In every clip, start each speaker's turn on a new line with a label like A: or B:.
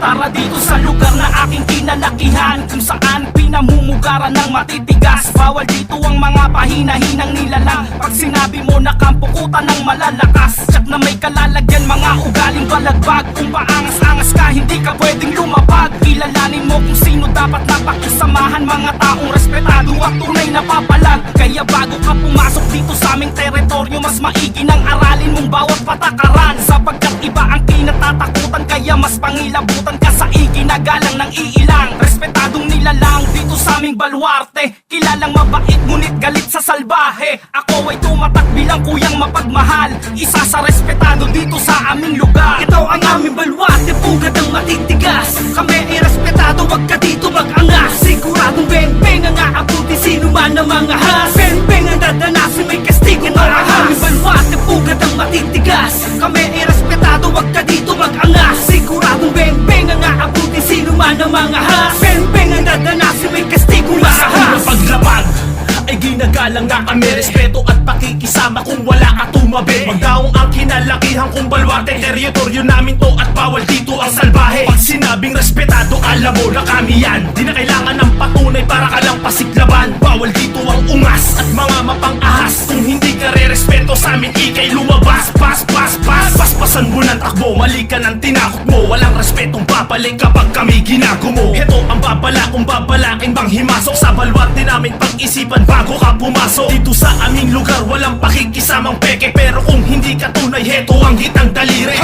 A: Para dito sa lugar na aking kinalakihan, kung saan pinamumugaran ng matitigas. Bawal dito ang mga pahina-hinang nilalang. Pag sinabi mo na kampukutan ng malalakas, tsak na may kalalagyan mga ugaling balagbag. Kung paangas-angas ka, hindi ka pwedeng lumapag. Kilalanin mo kung sino dapat napakisamahan, mga taong respetado at tunay na papalag. Kaya bago ka pumasok dito sa aming teritoryo, mas maigi nang aralin mong bawat patakaran. Sapagkat iba ang kinatatakutan, kaya mas pangilabutan ka sa iginagalang ng iilang. Respetadong nilalang dito sa aming baluarte, kilalang mabait ngunit galit sa salbahe. Ako ay tumatak bilang kuyang mapagmahal, isa sa respetado dito sa aming lugar. Ito ang aming baluarte, pugad ang matitigas. Kami ay respetado, wag ka dito mag-angas. Siguradong beng-beng ang aabuti sino man ang mga has. Beng-beng ang dadanasin, may kastigo na ahas. Aming baluarte, pugad ang matitigas. Kami ay respetado, wag ka dito mag-angas. Siguradong beng-beng ang aabuti sino man ang mga has. Beng-beng ang dadanasin, may kastigo na ahas.
B: Paglabag ay ginagalang nga kami, respeto at pakikisama kung wala ka tumabi. Magdaong ang kinalakihan kong baluarte, teritoryo namin to at bawal dito ang salbahe. Pag sinabing respetado, alam mo na kami yan. Di na kailangan ng patunay para ka lang pasiglaban. Bawal dito ang ungas at mga mapang-ahas. Kung hindi ka re-respeto sa amin, ikay lumabas. Paspasan mo ng takbo, mali ka ng tinakot mo. Walang respetong babalik kapag kami ginagumo. Heto ang babala kung babalakin bang himasok sa baluarte namin, pag-isipan bago ka pumasok. Dito sa aming lugar, walang pakikisamang peke. Pero kung hindi ka tunay, heto ang hitang daliri.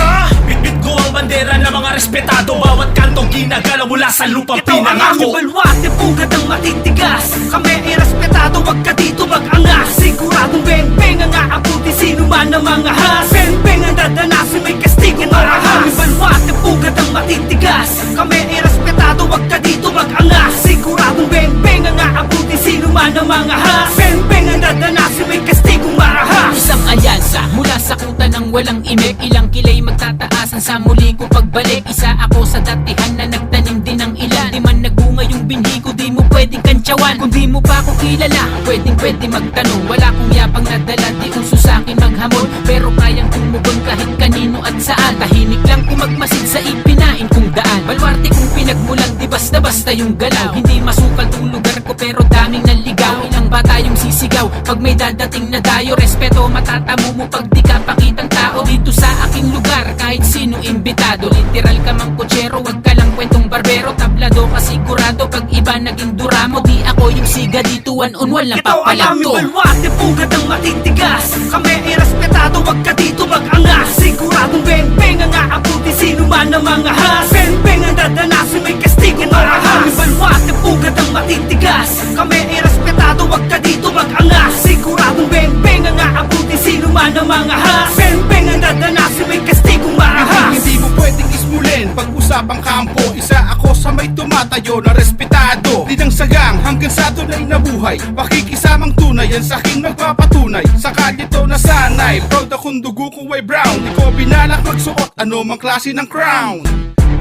B: Bitbit ko ang bandera ng mga respetado. Bawat kanto ginagalaw mula sa lupang
A: pinangako. Ito ang aming baluarte, pugad ang matitigas. Kami ay respetado, wag ka dito mag-angas. Siguradong beng-beng ang aabuti sino man ang mga has. Beng-beng ang dadanasin, may kastigo na ahas. Aming baluarte, pugad ang matitigas. Kami ay respetado, wag ka dito mag-angas. Siguradong beng-beng ang aabuti sino man ang mga has. Beng-beng ang dadanasin, may kastigo marahas.
C: Isang alyansa mula sa kuta ng walang imik. Ilang kilay magtataasan sa muli ko pagbalik. Isa ako sa datihan na nagtanim din ng ilan. Di man nagbunga yung binhi ko, di mo pwedeng kantsawan. Kung di mo pa ako kilala, pwede magtanong. Wala kong yapang nadala, di uso sa'kin maghamon. Pero kayang tumugon kahit kanino at saan. Tahimik lang kung magmasid sa ipinain kong daan. Baluarte kung pinagmulan, di basta-basta yung galaw. Hindi masukal tong lugar ko pero daming naligaw. Ilang bata yung sisigaw pag may dadating na dayo. Respeto matatamo mo pag di ka pakitang tao. Dito sa aking lugar kahit sino imbitado. Literal ka mang kutsero, wag ka lang kwentong barbero. Tablado ka sigurado pag iba naging duramo. Di ako yung siga dito, one-on-one lang
A: papalag to. Ito ang aming baluarte, pugad ang matitigas. Kami ay respetado, wag ka dito mag-angas. Siguradong beng-beng ang aabuti sino man ang mga has. Beng-beng ang dadanasin, may kastigo na ahas. Aming baluarte, pugad ang matitigas. Kami ay respetado, wag ka dito mag-angas. Siguradong beng-beng ang aabuti sino man ang mga has. Beng-beng ang dadanasin, may kastigo marahas.
D: Hindi mo pwedeng ismulin pag-usapang kampo. Isa ako sa may tumatayo na respetado. Di nang sagang hanggang sa tunay na buhay. Pakikisamang tunay yan sa aking nagpapatunay. Sa kalye to nasanay, proud akong dugo ko ay brown. Di ko binalak magsuot ano mang klase ng crown.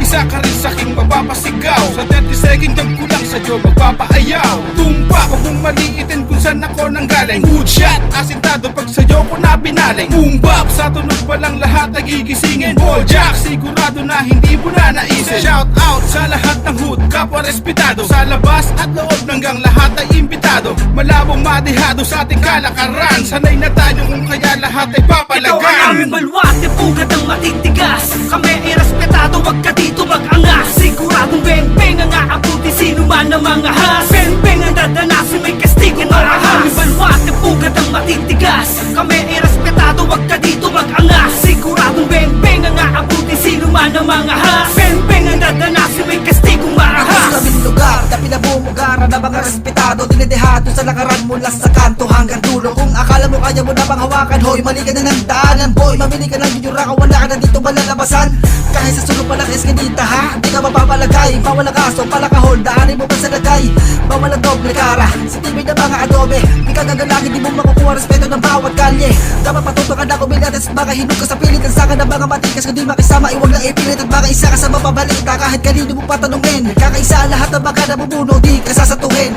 D: Isa ka rin sa aking mapapasigaw. Sa 30 second jump ko lang sa'yo magpapaayaw. Tumpa ko kung maliitin kung saan ako nanggaling. Good shot, asintado pag sa'yo ko na binaling. Boom bap, sa tunog pa lang lahat nagigisingin. Ball jack, sigurado na hindi mo na naisip. Shout out sa lahat ng hood, kapwa respetado. Sa labas at loob hanggang lahat ay imbitado. Malabong madihado sa ating kalakaran. Sanay na tayo kung kaya lahat ay papalagan.
A: Ito ang aming baluarte, pugad ang matitigas. Kami ay respetado, wag ka dito mag-angas. Siguradong beng-beng ang aabuti sino man ang mga has. Beng-beng ang dadanasin, may kastigo na ahas. Aming baluarte, pugad ang matitigas. Kami ay respetado, wag ka dito mag-angas. Siguradong beng-beng ang aabuti sino man ang mga has. Beng-beng ang dadanasin, may kastigo marahas.
E: Sa aming lugar na pinamumugaran ng mga respetado. Dinidehado sa lakaran mula sa kanto hanggang dulo. Kung akala mo kaya mo na bang hawakan, hoy, mali ka na ng daanan, boy. Mamili ka ng yura ka, wala ka na dito malalabasan. Kahit sa sulong pa ng eskinita ha, di ka mapapalagay. Bawal ang kaso, palakahol, daanin mo pa sa lagay. Bawal ang doble kara, sa tibay na mga adobe. Di ka gagalangin, di mo makukuha respeto ng bawat kalye. Dapat patutukan na kumilatas at baka hinug ka sa pilit. Ang saka ng mga matikas, kundi makisama, iwag lang ipilit. At baka isa ka sa mapabalita, kahit kanino mo patanungin. Kakaisa lahat ng mga nabubuno, di ka sasatuhin.